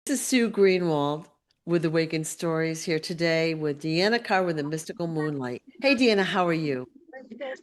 This is Sue Greenwald with Awakened Stories here today with Deanna Carr with the Mystical Moonlight. Hey, Deanna, how are you?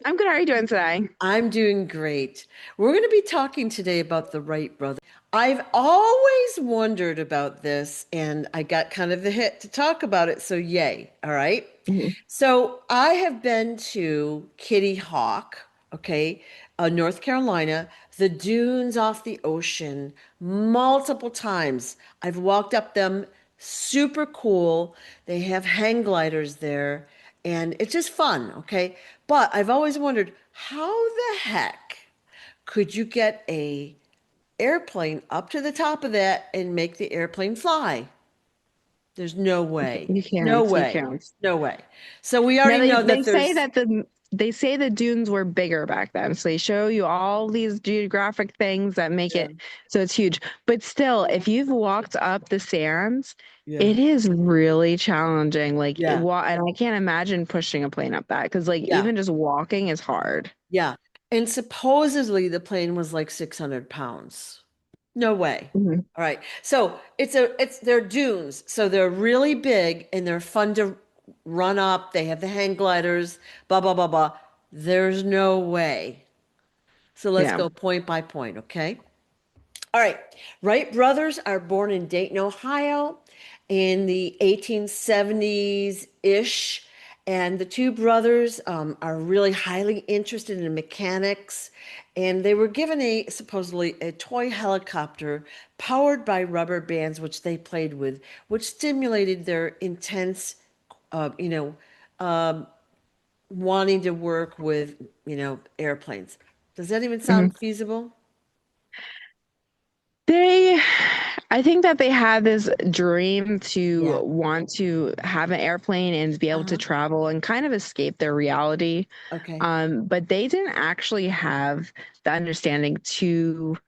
I'm good. How are you doing today? I'm doing great. We're going to be talking today about the Wright brothers. I've always wondered about this, and I got kind of the hit to talk about it, so yay. All right. Mhm. So I have been to Kitty Hawk, okay, North Carolina, the dunes off the ocean, multiple times. I've walked up them, super cool. They have hang gliders there, and it's just fun, okay? But I've always wondered, how the heck could you get a airplane up to the top of that and make the airplane fly? There's no way. You No can't. You way. can't. No way. So we Now already they know they that say there's, that they say the dunes were bigger back then. So they show you all these geographic things that make yeah, it so it's huge. But still, if you've walked up the sands, yeah, it is really challenging. yeah, And I can't imagine pushing a plane up that because yeah, even just walking is hard. yeah. And supposedly the plane was like 600 pounds. No way. Mhm. All right. So they're dunes. So they're really big and they're fun to run up. They have the hang gliders, blah, blah, blah, blah. There's no way. So let's Yeah. go point by point, okay? All right. Wright brothers are born in Dayton, Ohio in the 1870s-ish. And the two brothers are really highly interested in mechanics. And they were given supposedly a toy helicopter powered by rubber bands, which they played with, which stimulated their intense, uh, you know, um, wanting to work with, airplanes. Does that even Mhm. sound feasible? They, I think that they had this dream Yeah. to want to have an airplane and be able to Uh-huh. travel and kind of escape their reality. Okay. But they didn't actually have the understanding to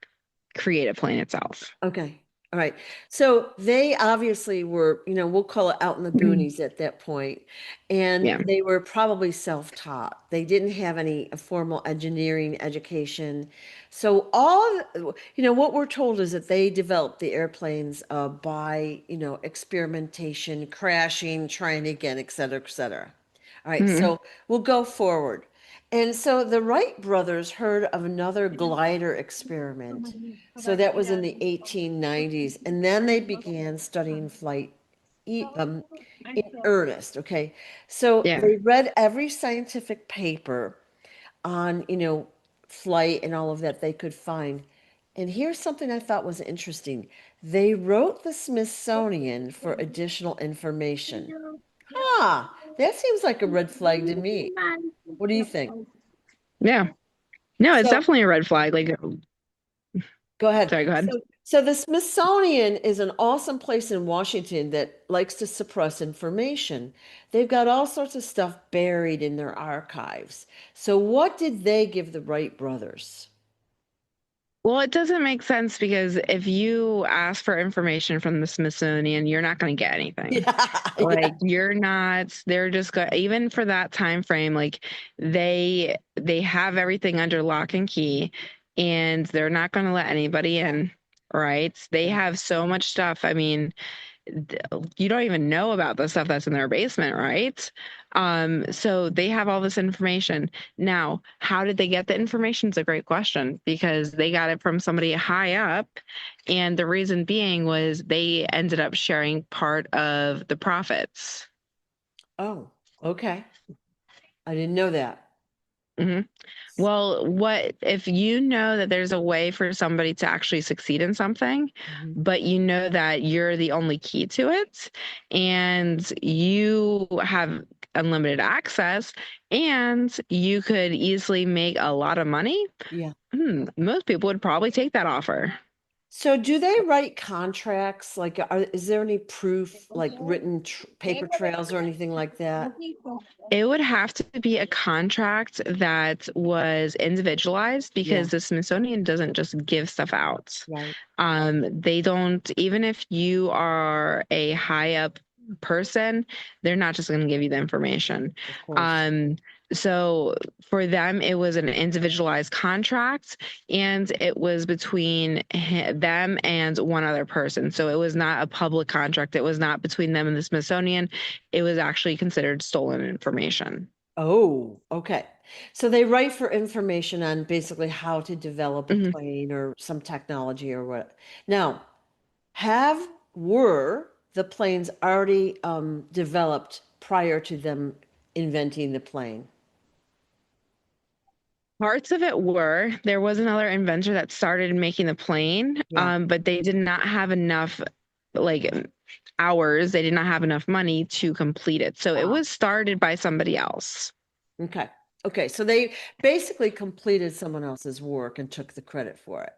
create a plane itself. Okay. All right. So they obviously were, we'll call it out in the Mhm. boonies at that point, and Yeah. they were probably self-taught. They didn't have any formal engineering education. So what we're told is that they developed the airplanes by, experimentation, crashing, trying again, et cetera, et cetera. All right. Mhm. So we'll go forward. And so the Wright brothers heard of another glider experiment. So that was in the 1890s. And then they began studying flight in earnest. Okay. So Yeah. they read every scientific paper on, flight and all of that they could find. And here's something I thought was interesting. They wrote the Smithsonian for additional information. Ah, that seems like a red flag to me. What do you think? Yeah. No, it's So definitely a red flag. go ahead. Sorry, go ahead. So the Smithsonian is an awesome place in Washington that likes to suppress information. They've got all sorts of stuff buried in their archives. So what did they give the Wright brothers? Well, it doesn't make sense because if you ask for information from the Smithsonian, you're not going to get anything. Yeah, yeah, Like you're not, they're just going even for that time frame, like they have everything under lock and key and they're not going to let anybody yeah, in, right? They yeah. have so much stuff. I mean, you don't even know about the stuff that's in their basement, right? So they have all this information. Now, how did they get the information? Is a great question because they got it from somebody high up. And the reason being was they ended up sharing part of the profits. Oh, okay. I didn't know that. hmm Well, what if you know that there's a way for somebody to actually succeed in something, Mhm. but you know that you're the only key to it and you have unlimited access and you could easily make a lot of money? Yeah. Most people would probably take that offer. So do they write contracts? Like, is there any proof, like written tr paper trails or anything like that? It would have to be a contract that was individualized Yeah, because the Smithsonian doesn't just give stuff out. right. They don't, even if you are a high up person, they're not just going to give you the information. Of course. Um, So for them, it was an individualized contract, and it was between them and one other person. So it was not a public contract. It was not between them and the Smithsonian. It was actually considered stolen information. Oh, okay. So they write for information on basically how to develop a Mhm. plane or some technology or what. Now, were the planes already developed prior to them inventing the plane? Parts of it were. There was another inventor that started making the plane, Yeah. but they did not have enough, like, hours. They did not have enough money to complete it. So it Wow. was started by somebody else. Okay. Okay. So they basically completed someone else's work and took the credit for it.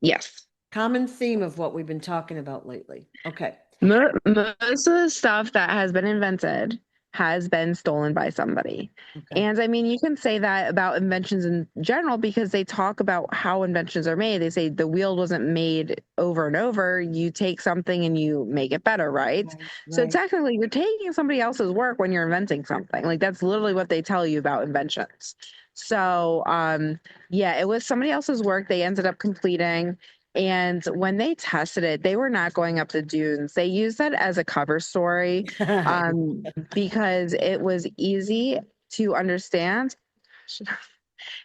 Yes. Common theme of what we've been talking about lately. Okay. Most of the stuff that has been invented has been stolen by somebody. Okay. And I mean, you can say that about inventions in general because they talk about how inventions are made. They say the wheel wasn't made over and over. You take something and you make it better, right? Right. So Right. technically, you're taking somebody else's work when you're inventing something. Like that's literally what they tell you about inventions. So, yeah, it was somebody else's work they ended up completing. And when they tested it, they were not going up the dunes. They used that as a cover story because it was easy to understand.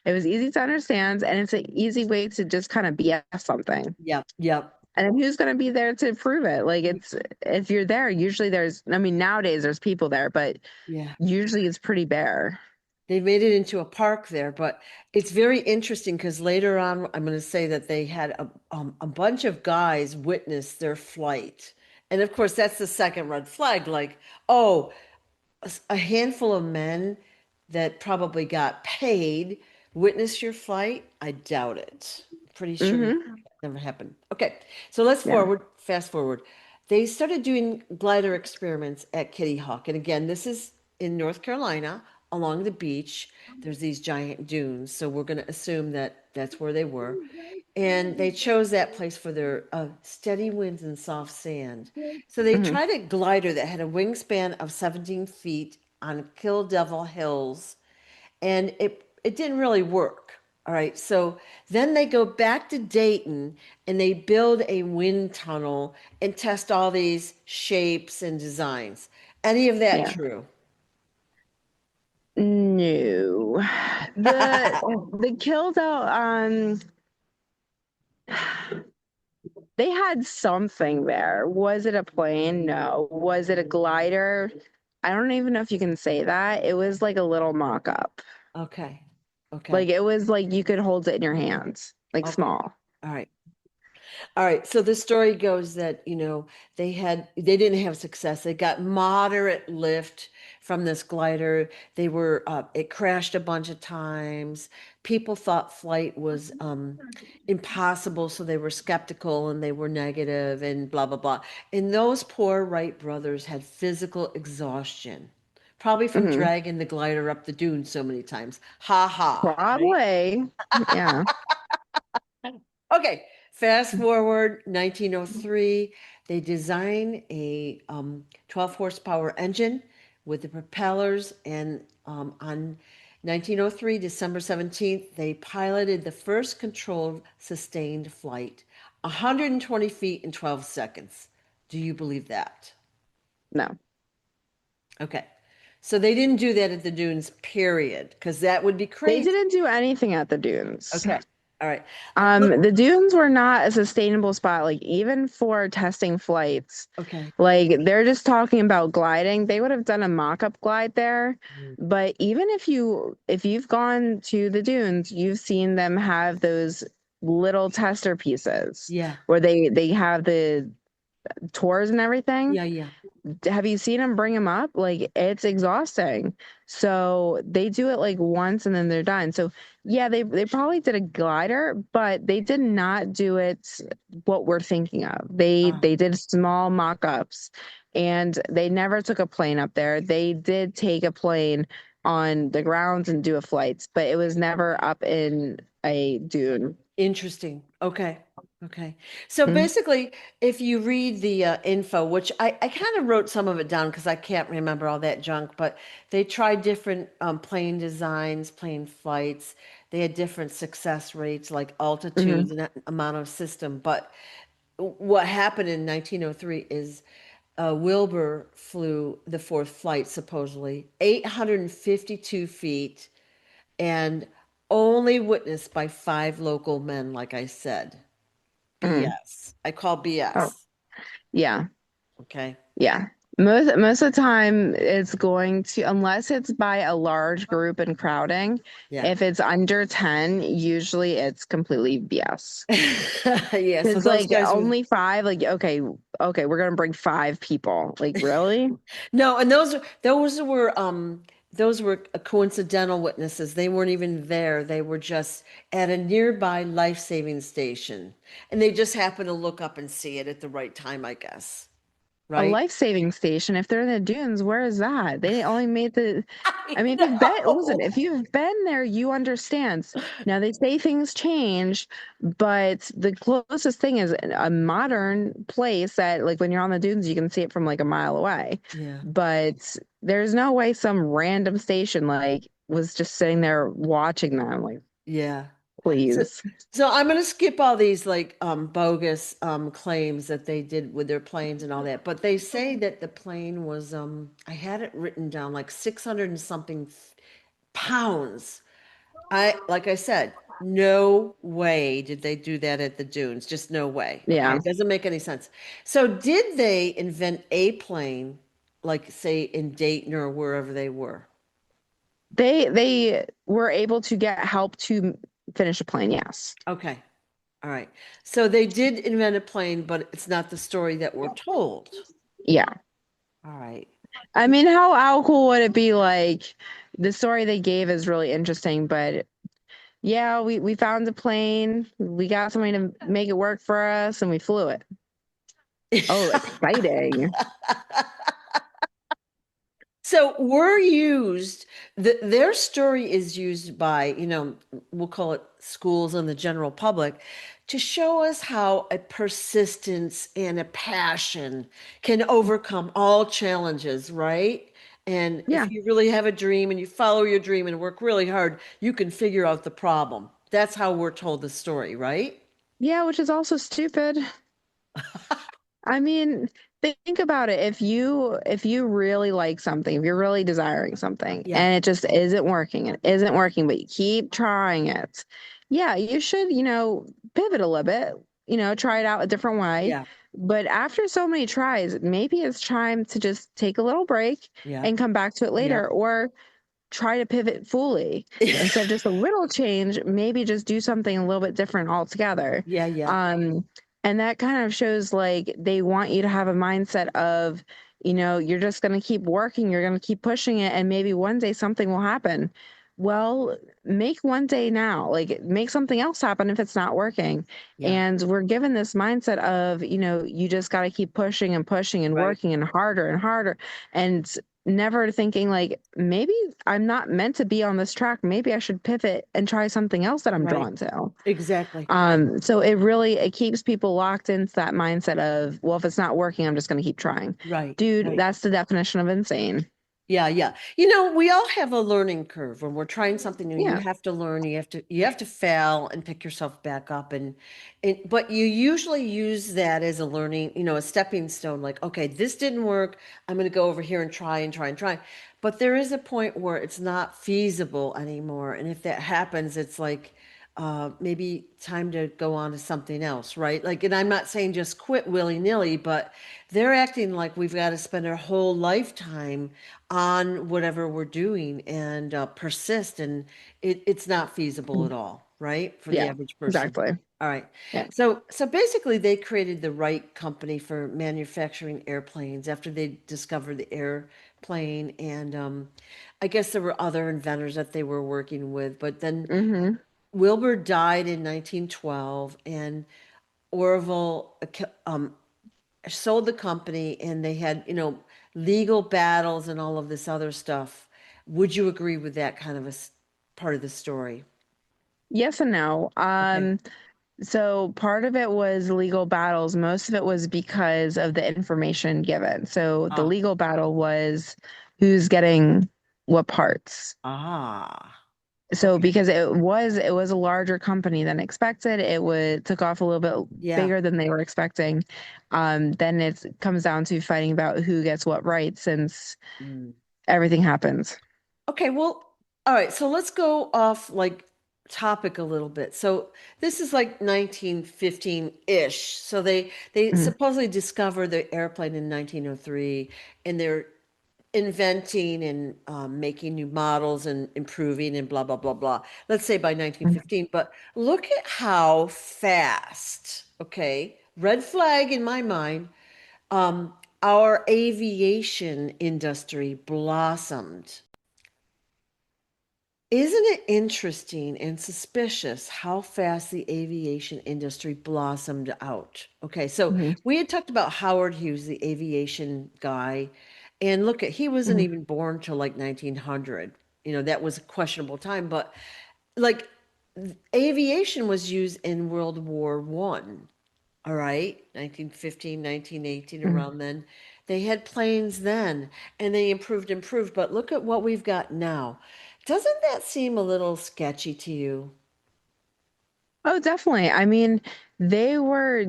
It was easy to understand, and it's an easy way to just kind of BS something. Yep. Yep. And who's going to be there to prove it? Like, it's if you're there, usually there's, I mean, nowadays there's people there, but Yeah. usually it's pretty bare. They made it into a park there, but it's very interesting because later on, I'm going to say that they had a bunch of guys witness their flight. And of course, that's the second red flag. Like, oh, a handful of men that probably got paid witness your flight? I doubt it. Pretty sure that Hmm. never happened. Okay, so let's Yeah. fast forward. They started doing glider experiments at Kitty Hawk. And again, this is in North Carolina along the beach. There's these giant dunes. So we're going to assume that that's where they were. And they chose that place for their steady winds and soft sand. So they Hmm. tried a glider that had a wingspan of 17 feet on Kill Devil Hills, and it didn't really work. All right, so then they go back to Dayton and they build a wind tunnel and test all these shapes and designs. Any of that Yeah. true? No. The killed out they had something there. Was it a plane? No. Was it a glider? I don't even know if you can say that. It was like a little mock up. Okay, Like okay, it was like you could hold it in your hands, like okay. small. All right. All right, so the story goes that, they didn't have success. They got moderate lift from this glider. It crashed a bunch of times. People thought flight was impossible, so they were skeptical and they were negative and blah, blah, blah. And those poor Wright brothers had physical exhaustion, probably from Hmm. dragging the glider up the dune so many times. Ha ha, right? Probably. Yeah. Okay, fast forward 1903, they design a 12 horsepower engine with the propellers, and on 1903, December 17th, they piloted the first controlled sustained flight, 120 feet in 12 seconds. Do you believe that? No. Okay, so they didn't do that at the dunes, period, because that would be They crazy. didn't do anything at the dunes. Okay, all right. Look, The dunes were not a sustainable spot, like even for testing flights. okay. Like they're just talking about gliding. They would have done a mock-up glide there. Mm. But even if you've gone to the dunes, you've seen them have those little tester pieces Yeah, where they have the tours and everything. yeah, yeah. Have you seen them bring them up? Like it's exhausting. So they do it like once and then they're done. So yeah, they probably did a glider, but they did not do it what we're thinking of. They did small mock-ups and they never took a plane up there. They did take a plane on the grounds and do a flight, but it was never up in a dune. Interesting. Okay. Okay. So Mhm. basically, if you read the info, which I kind of wrote some of it down because I can't remember all that junk, but they tried different plane designs, plane flights. They had different success rates, like altitudes Mhm. and that amount of system. But what happened in 1903 is Wilbur flew the fourth flight, supposedly 852 feet, and only witnessed by five local men, like I said. Mhm. BS. I call Oh, BS. yeah. Okay. Yeah. Most of the time it's going to, unless it's by a large group and crowding, Yeah. if it's under 10, usually it's completely BS. Yeah. So It's those like guys were only five, like, okay, okay, we're gonna bring five people. Like, really? no, and those were coincidental witnesses. They weren't even there. They were just at a nearby life-saving station. And they just happened to look up and see it at the right time, I guess. A Right? life-saving station. If they're in the dunes, where is that? They only made the, I I mean, if you've been, listen, know. if you've been there, you understand. Now they say things change, but the closest thing is a modern place that, like, when you're on the dunes, you can see it from like a mile away. Yeah. But there's no way some random station like was just sitting there watching them. Like, Yeah. So, please. so I'm going to skip all these like bogus claims that they did with their planes and all that. But they say that the plane was I had it written down like 600 and something pounds. I like I said, no way did they do that at the dunes. Just no way. Okay, Yeah. it doesn't make any sense. So did they invent a plane like say in Dayton or wherever they were? They were able to get help to finish a plane, yes. Okay. All right. So they did invent a plane, but it's not the story that we're told. Yeah. All right. I mean, how cool would it be like the story they gave is really interesting, but yeah, we found a plane, we got somebody to make it work for us and we flew it. Oh, exciting. So we're used, their story is used by, we'll call it schools and the general public to show us how a persistence and a passion can overcome all challenges, right? And Yeah. if you really have a dream and you follow your dream and work really hard, you can figure out the problem. That's how we're told the story, right? Yeah, which is also stupid. I mean, think about it. If you really like something, if you're really desiring something Yeah, and it just isn't working, it isn't working, but you keep trying it. Yeah, you should, pivot a little bit, try it out a different way. yeah, But after so many tries, maybe it's time to just take a little break yeah, and come back to it yeah. later, or try to pivot fully. Instead of just a little change, maybe just do something a little bit different altogether. Yeah, yeah, Um, and that kind of shows like they want you to have a mindset of, you're just going to keep working, you're going to keep pushing it, and maybe one day something will happen. Well, make one day now, like make something else happen if it's not working. yeah. And we're given this mindset of, you just got to keep pushing and pushing and Right. working and harder and harder. And never thinking like maybe I'm not meant to be on this track. Maybe I should pivot and try something else that I'm Right. drawn to. Exactly. So it keeps people locked into that mindset of, well, if it's not working, I'm just going to keep trying. Right. Dude, Right. that's the definition of insane. Yeah, yeah. We all have a learning curve when we're trying something new. You Yeah. have to learn, you have to fail and pick yourself back up but you usually use that as a learning, a stepping stone like, okay, this didn't work. I'm going to go over here and try and try and try. But there is a point where it's not feasible anymore. And if that happens, it's like maybe time to go on to something else, right? Like, and I'm not saying just quit willy-nilly, but they're acting like we've got to spend our whole lifetime on whatever we're doing and persist, and it's not feasible at all, right, for the Yeah, average person. exactly. All right. Yeah. So basically they created the Wright company for manufacturing airplanes after they discovered the airplane, and I guess there were other inventors that they were working with, but then Hmm. Wilbur died in 1912, and Orville sold the company, and they had, legal battles and all of this other stuff. Would you agree with that kind of part of the story? Yes and no. Okay. So part of it was legal battles. Most of it was because of the information given. So the Ah, legal battle was who's getting what parts. ah, So okay. because it was a larger company than expected, it would took off a little bit Yeah. bigger than they were expecting. Then it comes down to fighting about who gets what right since Mm. everything happens. Okay, well, all right, so let's go off like topic a little bit. So this is like 1915-ish. So they Mhm, supposedly discovered the airplane in 1903, and they're inventing and making new models and improving and blah blah blah blah. Let's say by mhm. 1915, but look at how fast, okay? Red flag in my mind, our aviation industry blossomed. Isn't it interesting and suspicious how fast the aviation industry blossomed out? Okay, so Mhm, we had talked about Howard Hughes, the aviation guy, and look at he wasn't mhm. even born till like 1900. You know, that was a questionable time, but like aviation was used in World War One. All right, 1915, 1918, Mhm. around then. They had planes then and they improved, but look at what we've got now. Doesn't that seem a little sketchy to you? Oh, definitely. I mean, they were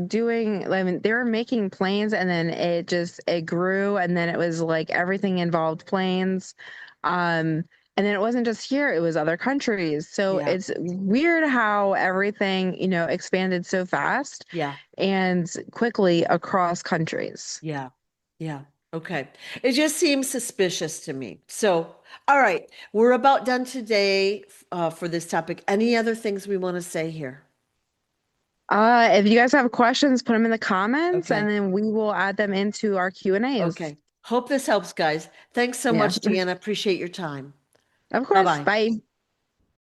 making planes and then it grew and then it was like everything involved planes. And then it wasn't just here, it was other countries. So Yeah, it's weird how everything, expanded so fast yeah, and quickly across countries. yeah, yeah. Okay. It just seems suspicious to me. So, all right, we're about done today for this topic. Any other things we want to say here? If you guys have questions, put them in the comments and Okay. then we will add them into our Q&As. Okay. Hope this helps, guys. Thanks so Yeah, much, Deanna. Appreciate your time. of course. Bye-bye. Bye.